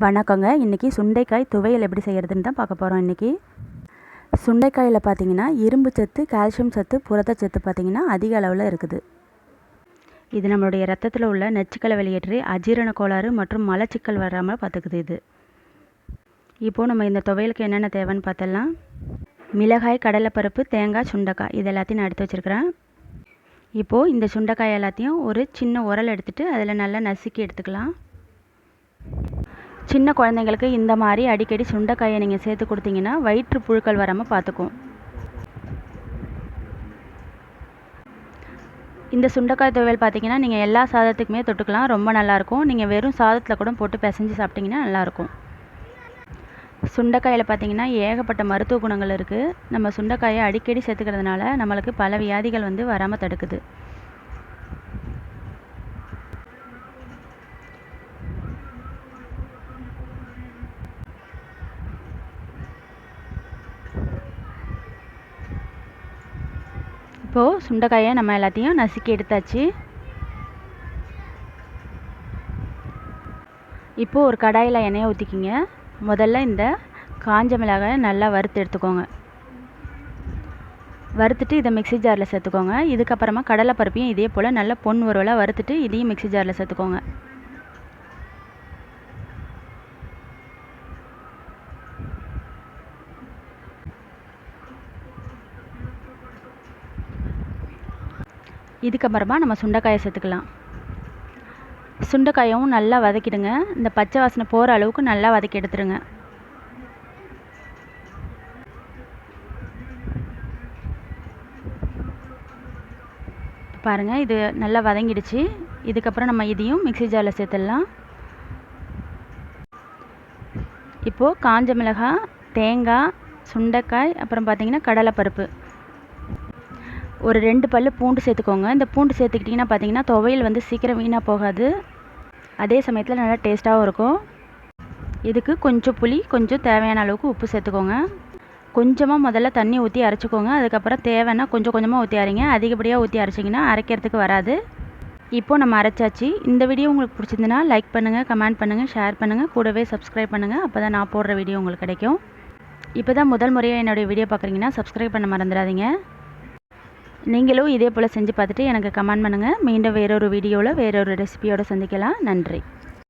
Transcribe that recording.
வணக்கங்க. இன்றைக்கி சுண்டைக்காய் துவையல் எப்படி செய்கிறதுன்னு தான் பார்க்க போகிறோம். இன்றைக்கி சுண்டைக்காயில் பார்த்திங்கன்னா இரும்பு சத்து, கால்சியம் சத்து, புரதச்சத்து பார்த்திங்கன்னா அதிக அளவில் இருக்குது. இது நம்மளுடைய ரத்தத்தில் உள்ள நச்சுக்களை வெளியேற்றி அஜீரண கோளாறு மற்றும் மலச்சிக்கல் வராமல் பார்த்துக்குது. இது இப்போது நம்ம இந்த துவையலுக்கு என்னென்ன தேவைன்னு பார்த்தலாம். மிளகாய், கடலைப்பருப்பு, தேங்காய், சுண்டைக்காய் இது எல்லாத்தையும் நான் எடுத்து வச்சுருக்கிறேன். இப்போது இந்த சுண்டைக்காய் எல்லாத்தையும் ஒரு சின்ன உரல் எடுத்துகிட்டு அதில் நல்லா நசுக்கி எடுத்துக்கலாம். சின்ன குழந்தைங்களுக்கு இந்த மாதிரி அடிக்கடி சுண்டைக்காயை நீங்கள் சேர்த்து கொடுத்தீங்கன்னா வயிற்று புழுக்கள் வராமல் பார்த்துக்கும். இந்த சுண்டைக்காய் துவையல் பார்த்தீங்கன்னா நீங்கள் எல்லா சாதத்துக்குமே தொட்டுக்கலாம், ரொம்ப நல்லாயிருக்கும். நீங்கள் வெறும் சாதத்தில் கூட போட்டு பிசைஞ்சு சாப்பிட்டிங்கன்னா நல்லாயிருக்கும். சுண்டைக்காயில் பார்த்தீங்கன்னா ஏகப்பட்ட மருத்துவ குணங்கள் இருக்குது. நம்ம சுண்டைக்காயை அடிக்கடி சேர்த்துக்கிறதுனால நம்மளுக்கு பல வியாதிகள் வராமல் தடுக்குது. இப்போது சுண்டைக்காயை நம்ம எல்லாத்தையும் நசுக்கி எடுத்தாச்சு. இப்போது ஒரு கடாயில் எண்ணெயை ஊற்றிக்கிங்க. முதல்ல இந்த காஞ்ச மிளகாயை நல்லா வறுத்து எடுத்துக்கோங்க. வறுத்துட்டு இதை மிக்ஸி ஜாரில் சேர்த்துக்கோங்க. இதுக்கப்புறமா கடலைப்பருப்பையும் இதே போல் நல்லா பொன் வறுவலாக வறுத்துட்டு இதையும் மிக்ஸி ஜாரில் சேர்த்துக்கோங்க. இதுக்கப்புறமா நம்ம சுண்டைக்காயை சேர்த்துக்கலாம். சுண்டைக்காயும் நல்லா வதக்கிடுங்க. இந்த பச்சை வாசனை போகிற அளவுக்கு நல்லா வதக்கி எடுத்துருங்க. பாருங்கள், இது நல்லா வதங்கிடுச்சு. இதுக்கப்புறம் நம்ம இதையும் மிக்ஸி ஜாரில் சேர்த்துடலாம். இப்போது காஞ்ச மிளகாய், தேங்காய், சுண்டைக்காய், அப்புறம் பார்த்திங்கன்னா கடலைப்பருப்பு, ஒரு 2 பல் பூண்டு சேர்த்துக்கோங்க. இந்த பூண்டு சேர்த்துக்கிட்டிங்கன்னா பார்த்தீங்கன்னா துவையல் சீக்கிரம் வீணாக போகாது. அதே சமயத்தில் நல்லா டேஸ்ட்டாகவும் இருக்கும். இதுக்கு கொஞ்சம் புளி, கொஞ்சம் தேவையான அளவுக்கு உப்பு சேர்த்துக்கோங்க. கொஞ்சமாக முதல்ல தண்ணி ஊற்றி அரைச்சிக்கோங்க. அதுக்கப்புறம் தேவைன்னா கொஞ்சம் கொஞ்சமாக ஊற்றி அரைங்க. அதிகப்படியாக ஊற்றி அரைச்சிங்கன்னா அரைக்கிறதுக்கு வராது. இப்போது நம்ம அரைச்சாச்சு. இந்த வீடியோ உங்களுக்கு பிடிச்சிருந்துன்னா லைக் பண்ணுங்கள், கமெண்ட் பண்ணுங்கள், ஷேர் பண்ணுங்கள், கூடவே சப்ஸ்கிரைப் பண்ணுங்கள். அப்போ தான் நான் போடுற வீடியோ உங்களுக்கு கிடைக்கும். இப்போ தான் முதல் முறையாக என்னுடைய வீடியோ பார்க்குறீங்கன்னா சப்ஸ்கிரைப் பண்ண மறந்துடாதீங்க. நீங்களும் இதே போல் செஞ்சு பார்த்துட்டு எனக்கு கமெண்ட் பண்ணுங்கள். மீண்டும் வேறொரு வீடியோவில் வேறொரு ரெசிபியோடு சந்திக்கலாம். நன்றி.